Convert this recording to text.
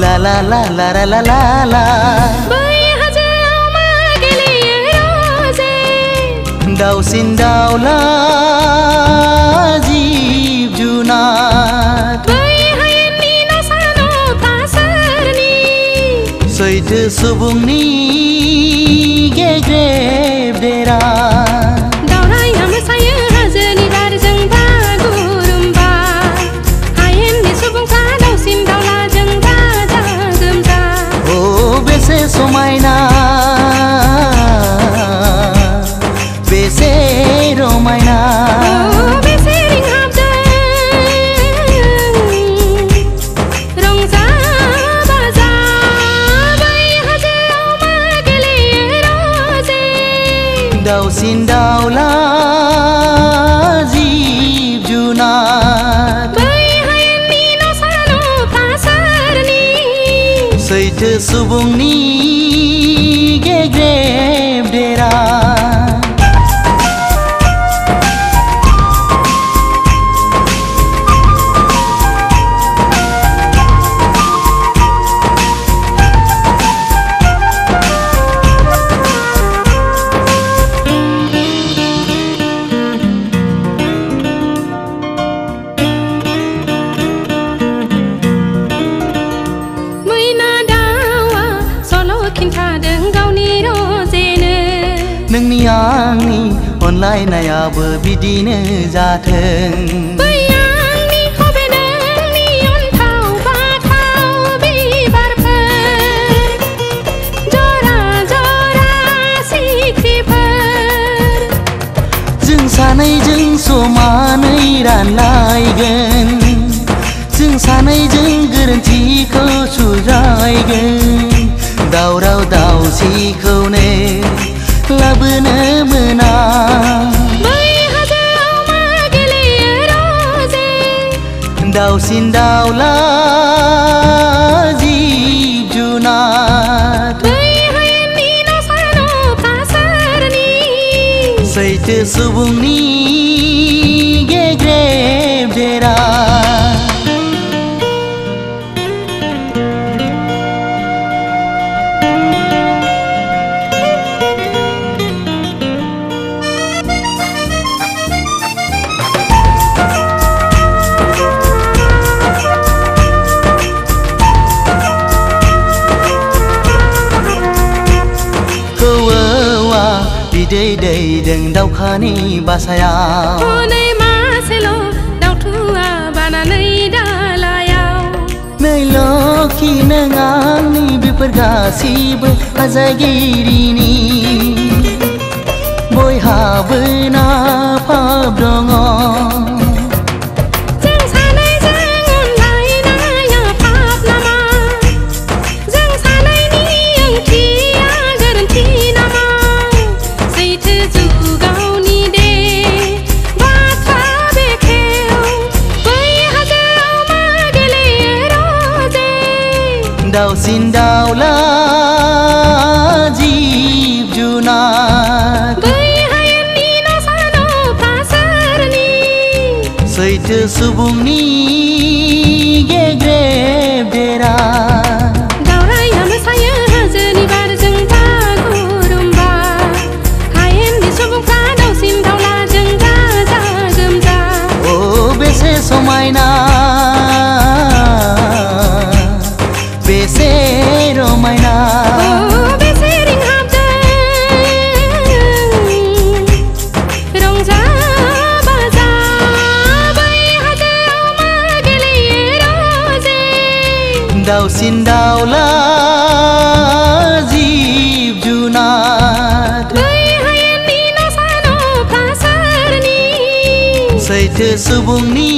La la la la la la la la दाउसिन दाउला जिब जुनार सैथो सुबुंनि गेग्रेब देरा समायना बेसे रमायना बेसे रिंहाबदों रंजा बाजा बै हाजोआव मा गेलेयो रजे दाउसिन दाउला जिब जुनार बै हायेननि न'सा न'फ्रा सोरनि सैथो सुबुंनि गेग्रेब देरा नोंनि आंनि अनलायनायाबो बिदिनो जाथों बै आंनि हबे नोंनि अनथाव बाथाव बिबारफोर जरा जरा सिख्रिफोर जों सानैजों समानै रानलायगोन जों सानैजों गोरोन्थिखौ सुद्रायगोन दावराव दावसिखौनो लाबोनो मोना बै हाजोआव मा गेलेयो रजे दाउसिन दाउला जिब जुनार बै हायेननि न'सा न'फ्रा सोरनि सैथो सुबुंनि गेग्रेब देरा बिदै दैदों दाउखानि बासायाव हनै मासेल' दाउथुआ बानानै दालायाव नै लोखि नों आंनि बेफोर गासिबो आजायगिरिनि बयहाबो नाफाब दङ दाउसिन दाउला जिब जुनार बै हायेननि न'सा न'फ्रा सोरनि सैथो सुबुंनि गेग्रेब देरा दावराइया मोसायो हाजोनि बारजों बागुरुम्बा हायेननि सुबुंफ्रा दाउसिन दाउलाजों गाजा गोमजा ओ बेसे समायना बेसे रमायना बेसे रिंहाबदों रंजा बाजा बै हाजोआव मा गेलेयो रजे दाउसिन दाउला जिब जुनार बै हायेननि न'सा न'फ्रा सोरनि सैथो सुबुंनि